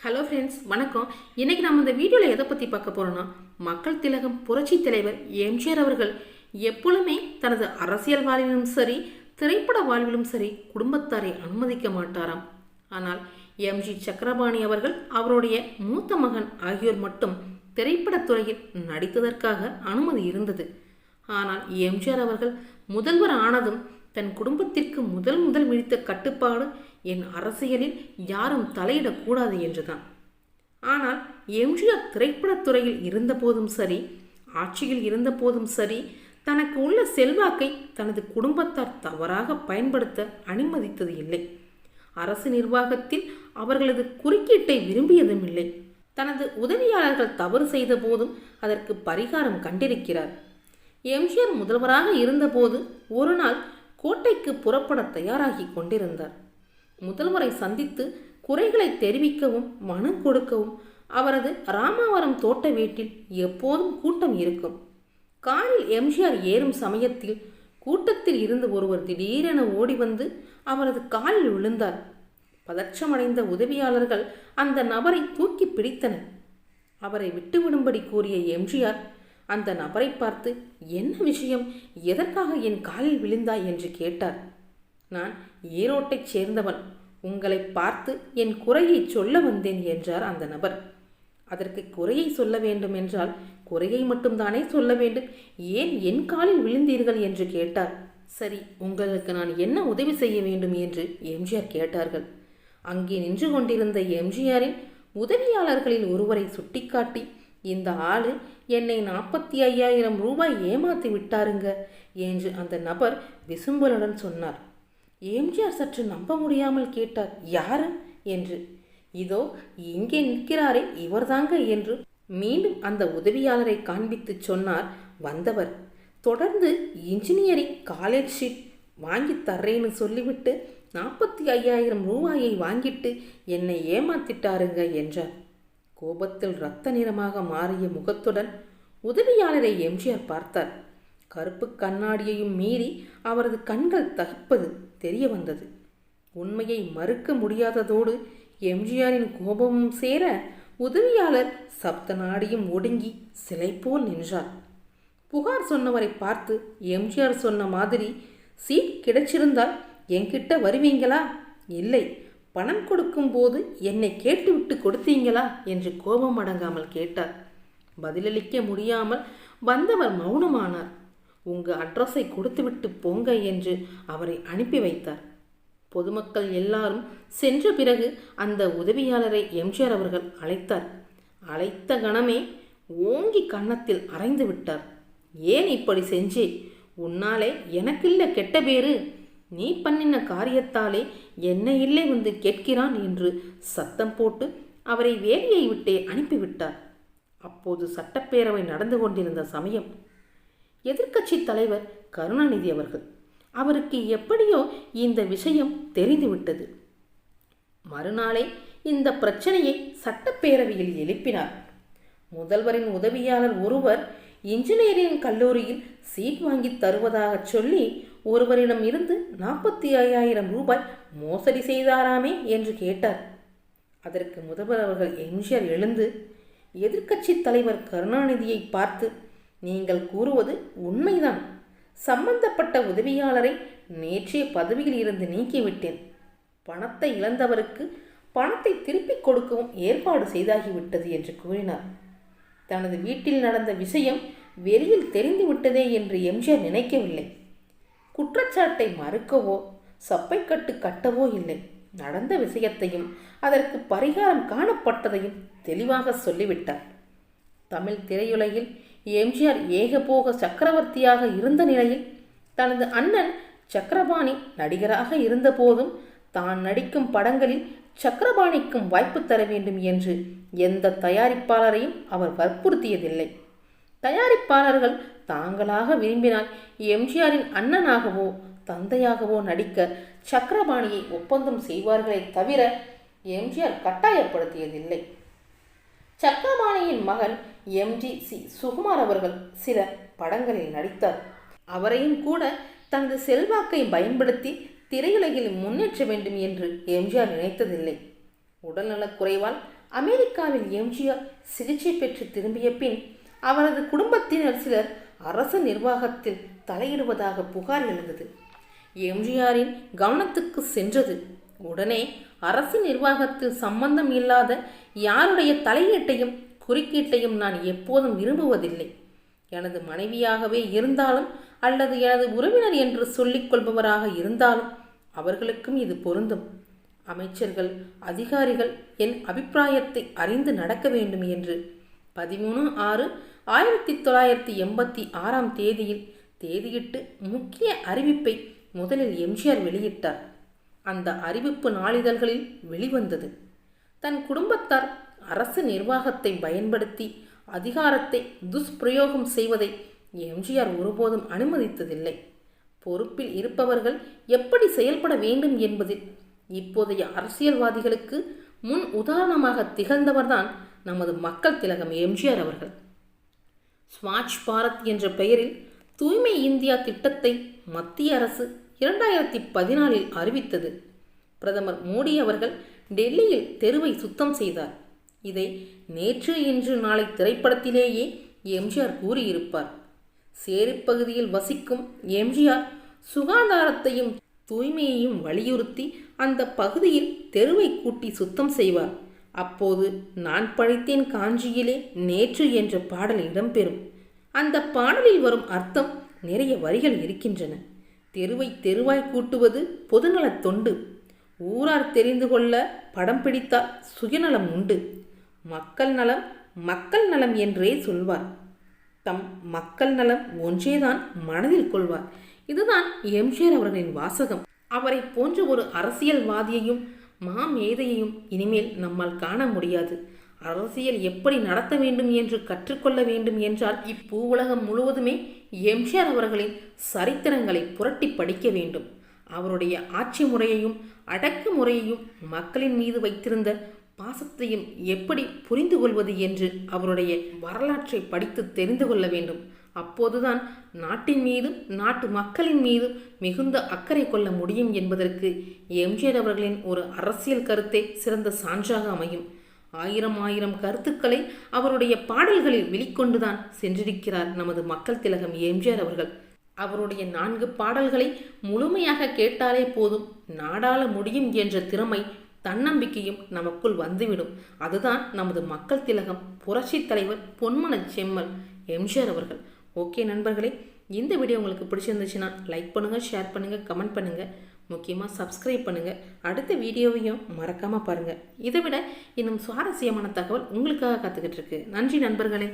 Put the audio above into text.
Hello friends, வணக்கம். இன்றைக்கி நம்ம இந்த வீடியோவில் எதை பற்றி பார்க்க போகிறோன்னா, மக்கள் திலகம் புரட்சி தலைவர் எம்ஜிஆர் அவர்கள் எப்பொழுதுமே தனது அரசியல் வாழ்விலும் சரி, திரைப்பட வாழ்விலும் சரி, குடும்பத்தாரை அனுமதிக்க மாட்டாராம். ஆனால் எம்ஜி சக்கரபாணி அவர்கள், அவருடைய மூத்த மகன் ஆகியோர் மட்டும் திரைப்படத்துறையில் நடித்ததற்காக அனுமதி இருந்தது. ஆனால் எம்ஜிஆர் அவர்கள் முதல்வர் ஆனதும் தன் குடும்பத்திற்கு முதல் விதித்த கட்டுப்பாடு, என் அரசியலில் யாரும் தலையிடக்கூடாது என்றுதான். ஆனால் எம்ஜிஆர் திரைப்படத்துறையில் இருந்த போதும் சரி, ஆட்சியில் இருந்த போதும் சரி, தனக்கு உள்ள செல்வாக்கை தனது குடும்பத்தார் தவறாக பயன்படுத்த அனுமதித்தது இல்லை. அரசு நிர்வாகத்தில் அவர்களது குறுக்கீட்டை விரும்பியதும் இல்லை. தனது உதவியாளர்கள் தவறு செய்த போதும் அதற்கு பரிகாரம் கண்டிருக்கிறார். எம்ஜிஆர் முதல்வராக இருந்தபோது ஒரு நாள் கோட்டைக்கு புறப்பட தயாராகி கொண்டிருந்தார். முதல்வரை சந்தித்து குறைகளை தெரிவிக்கவும் மனு கொடுக்கவும் அவரது ராமாவரம் தோட்ட வீட்டில் எப்போதும் கூட்டம் இருக்கும். காரில் எம்ஜிஆர் ஏறும் சமயத்தில் கூட்டத்தில் இருந்து ஒருவர் திடீரென ஓடி வந்து அவரது காலில் விழுந்தார். பதற்றமடைந்த உதவியாளர்கள் அந்த நபரை தூக்கி பிடித்தனர். அவரை விட்டுவிடும்படி கூறிய எம்ஜிஆர் அந்த நபரை பார்த்து, என்ன விஷயம், எதற்காக என் காலில் விழுந்தாய் என்று கேட்டார். நான் ஈரோட்டைச் சேர்ந்தவன், உங்களை பார்த்து என் குறையை சொல்ல வந்தேன் என்றார் அந்த நபர். அதற்கு குறையை சொல்ல வேண்டும் என்றால் குறையை மட்டும்தானே சொல்ல வேண்டும், ஏன் என் காலில் விழுந்தீர்கள் என்று கேட்டார். சரி, உங்களுக்கு நான் என்ன உதவி செய்ய வேண்டும் என்று எம்ஜிஆர் கேட்டார்கள். அங்கே நின்று கொண்டிருந்த எம்ஜிஆரின் உதவியாளர்களில் ஒருவரை சுட்டிக்காட்டி, இந்த ஆளு என்னை 45,000 ரூபாய் ஏமாத்தி விட்டாருங்க என்று அந்த நபர் விசும்பலுடன் சொன்னார். எம்ஜிஆர் சற்று நம்ப முடியாமல் கேட்டார், யாரு என்று. இதோ இங்கே நிற்கிறாரே இவர்தாங்க என்று மீண்டும் அந்த உதவியாளரை காண்பித்து சொன்னார் வந்தவர். தொடர்ந்து இன்ஜினியரிங் காலேஜ் ஷீட் வாங்கி தர்றேன்னு சொல்லிவிட்டு 45,000 ரூபாயை வாங்கிட்டு என்னை ஏமாத்திட்டாருங்க என்றார். கோபத்தில் இரத்த நிறமாக மாறிய முகத்துடன் உதவியாளரை எம்ஜிஆர் பார்த்தார். கருப்பு கண்ணாடியையும் மீறி அவரது கண்கள் தகிப்பது தெரிய வந்தது. உண்மையை மறுக்க முடியாததோடு எம்ஜிஆரின் கோபமும் சேர உதவியாளர் சப்த நாடியும் ஒடுங்கி சிலை போல் நின்றார். புகார் சொன்னவரை பார்த்து எம்ஜிஆர் சொன்ன மாதிரி, சீட் கிடைச்சிருந்தால் என்கிட்ட வருவீங்களா? இல்லை, பணம் கொடுக்கும் போது என்னை கேட்டுவிட்டு கொடுத்தீங்களா என்று கோபம் அடங்காமல் கேட்டார். பதிலளிக்க முடியாமல் வந்தவர் மௌனமானார். உங்க அட்ரஸை கொடுத்துவிட்டு போங்க என்று அவரை அனுப்பி வைத்தார். பொதுமக்கள் எல்லாரும் சென்ற பிறகு அந்த உதவியாளரை எம்ஜிஆர் அவர்கள் அழைத்தார். அழைத்த கணமே ஓங்கி கன்னத்தில் அரைந்து விட்டார். ஏன் இப்படி செஞ்சே? உன்னாலே எனக்கில்ல கெட்ட பேரு, நீ பண்ணின காரியத்தாலே என்னை இல்லை வந்து கேட்கிறான் என்று சத்தம் போட்டு அவரை வேலையை விட்டே அனுப்பிவிட்டார். அப்போது சட்டப்பேரவை நடந்து கொண்டிருந்த சமயம் எதிர்க்கட்சி தலைவர் கருணாநிதி அவர்கள், அவருக்கு எப்படியோ இந்த விஷயம் தெரிந்துவிட்டது. மறுநாளே இந்த பிரச்சனையை சட்டப்பேரவையில் எழுப்பினார். முதல்வரின் உதவியாளர் ஒருவர் இன்ஜினியரிங் கல்லூரியில் சீட் வாங்கி தருவதாக சொல்லி ஒருவரிடம் இருந்து 45,000 ரூபாய் மோசடி செய்தாராமே என்று கேட்டார். அதற்கு முதல்வர் அவர்கள் எம்ஜிஆர் எழுந்து எதிர்க்கட்சி தலைவர் கருணாநிதியை பார்த்து, நீங்கள் கூறுவது உண்மைதான், சம்பந்தப்பட்ட உதவியாளரை நேற்றே பதவியில் இருந்து நீக்கிவிட்டேன். பணத்தை இழந்தவருக்கு பணத்தை திருப்பிக் கொடுக்கவும் ஏற்பாடு செய்தாகிவிட்டது என்று கூறினார். தனது வீட்டில் நடந்த விஷயம் வெளியில் தெரிந்துவிட்டதே என்று எம்ஜிஆர் நினைக்கவில்லை. குற்றச்சாட்டை மறுக்கவோ சப்பைக்கட்டு கட்டவோ இல்லை. நடந்த விஷயத்தையும் அதற்கு பரிகாரம் காணப்பட்டதையும் தெளிவாக சொல்லிவிட்டார். தமிழ் திரையுலகில் எம்ஜிஆர் ஏகபோக சக்கரவர்த்தியாக இருந்த நிலையில் தனது அண்ணன் சக்கரபாணி நடிகராக இருந்த போதும் தான் நடிக்கும் படங்களில் சக்கரபாணிக்கும் வாய்ப்பு தர வேண்டும் என்று எந்த தயாரிப்பாளரையும் அவர் வற்புறுத்தியதில்லை. தயாரிப்பாளர்கள் தாங்களாக விரும்பினால் எம்ஜிஆரின் அண்ணனாகவோ தந்தையாகவோ நடிக்க சக்கரபாணியை ஒப்பந்தம் செய்வார்களே தவிர எம்ஜிஆர் கட்டாயப்படுத்தியதில்லை. சக்கரபாணியின் மகன் எம்ஜி சுகுமார் அவர்கள் சில படங்களில் நடித்தார். அவரையும் கூட தனது செல்வாக்கை பயன்படுத்தி திரையுலகில் முன்னேற்ற வேண்டும் என்று எம்ஜிஆர் நினைத்ததில்லை. உடல்நலக் குறைவால் அமெரிக்காவில் எம்ஜிஆர் சிகிச்சை பெற்று திரும்பிய பின் அவரது குடும்பத்தினர் சிலர் அரசு நிர்வாகத்தில் தலையிடுவதாக புகார் எழுந்தது. எம்ஜிஆரின் கவனத்துக்கு சென்றது. உடனே அரசு நிர்வாகத்தில் சம்பந்தம் இல்லாத யாருடைய தலையீட்டையும் குறுக்கீட்டையும் நான் எப்போதும் விரும்புவதில்லை. எனது மனைவியாகவே இருந்தாலும் அல்லது எனது உறவினர் என்று சொல்லிக் கொள்பவராக இருந்தாலும் அவர்களுக்கும் இது பொருந்தும். அமைச்சர்கள், அதிகாரிகள் என் அபிப்பிராயத்தை அறிந்து நடக்க வேண்டும் என்று 13/6/1986 தேதியில் தேதியிட்டு முக்கிய அறிவிப்பை முதலில் எம்ஜிஆர் வெளியிட்டார். அந்த அறிவிப்பு நாளிதழ்களில் வெளிவந்தது. தன் குடும்பத்தார் அரசு நிர்வாகத்தை பயன்படுத்தி அதிகாரத்தை துஷ்பிரயோகம் செய்வதை எம்ஜிஆர் ஒருபோதும் அனுமதித்ததில்லை. பொறுப்பில் இருப்பவர்கள் எப்படி செயல்பட வேண்டும் என்பதில் இப்போதைய அரசியல்வாதிகளுக்கு முன் உதாரணமாக திகழ்ந்தவர்தான் நமது மக்கள் திலகம் எம்ஜிஆர் அவர்கள். ஸ்வச் பாரத் என்ற பெயரில் தூய்மை இந்தியா திட்டத்தை மத்திய அரசு 2014 அறிவித்தது. பிரதமர் மோடி அவர்கள் டெல்லியில் தெருவை சுத்தம் செய்தார். இதை நேற்று இன்று நாளை திரைப்படத்திலேயே எம்ஜிஆர் கூறியிருப்பார். சேரிப்பகுதியில் வசிக்கும் எம்ஜிஆர் சுகாதாரத்தையும் தூய்மையையும் வலியுறுத்தி அந்த பகுதியில் தெருவை கூட்டி சுத்தம் செய்வார். அப்போது நான் படித்தேன் காஞ்சியிலே நேற்று என்ற பாடல் இடம்பெறும். அந்த பாடலில் வரும் அர்த்தம் நிறைய வரிகள் இருக்கின்றன. தெருவை தெருவாய் கூட்டுவது பொதுநலத் தொண்டு. ஊரார் தெரிந்து கொள்ள படம் பிடித்தால் சுயநலம் உண்டு. மக்கள் நலம் மக்கள் நலம் என்றே சொல்வார். தம் மக்கள் நலம் ஒன்றேதான் மனதில் கொள்வார். இதுதான் எம்ஜிஆர் அவர்களின் வாசகம். அவரை போன்ற ஒரு அரசியல்வாதியையும் மாமேதையையும் இனிமேல் நம்மால் காண முடியாது. அரசியல் எப்படி நடத்த வேண்டும் என்று கற்றுக்கொள்ள வேண்டும் என்றால் இப்பூ உலகம் முழுவதுமே எம்ஜிஆர் அவர்களின் சரித்திரங்களை புரட்டி படிக்க வேண்டும். அவருடைய ஆட்சி முறையையும் அடக்குமுறையையும் மக்களின் மீது வைத்திருந்த பாசத்தையும் எப்படி புரிந்து கொள்வது என்று அவருடைய வரலாற்றை படித்து தெரிந்து கொள்ள வேண்டும். அப்போதுதான் நாட்டின் மீதும் நாட்டு மக்களின் மீதும் மிகுந்த அக்கறை கொள்ள முடியும் என்பதற்கு எம்ஜிஆர் அவர்களின் ஒரு அரசியல் கருத்தை சிறந்த சான்றாக அமையும். ஆயிரம் கருத்துக்களை அவருடைய பாடல்களில் வெளிக்கொண்டுதான் சென்றிருக்கிறார் நமது மக்கள் திலகம் எம்ஜிஆர் அவர்கள். அவருடைய 4 பாடல்களை முழுமையாக கேட்டாலே போதும், நாடாள முடியும் என்ற திறமை தன்னம்பிக்கையும் நமக்குள் வந்துவிடும். அதுதான் நமது மக்கள் திலகம் புரட்சி தலைவர் பொன்மனச் செம்மல் எம்ஜிஆர் அவர்கள். ஓகே நண்பர்களே, இந்த வீடியோ உங்களுக்கு பிடிச்சிருந்துச்சுன்னா லைக் பண்ணுங்கள், ஷேர் பண்ணுங்கள், கமெண்ட் பண்ணுங்கள், முக்கியமாக சப்ஸ்கிரைப் பண்ணுங்கள். அடுத்த வீடியோவையும் மறக்காமல் பாருங்கள். இதை விட இன்னும் சுவாரஸ்யமான தகவல் உங்களுக்காக காத்துக்கிட்டு இருக்கு. நன்றி நண்பர்களே.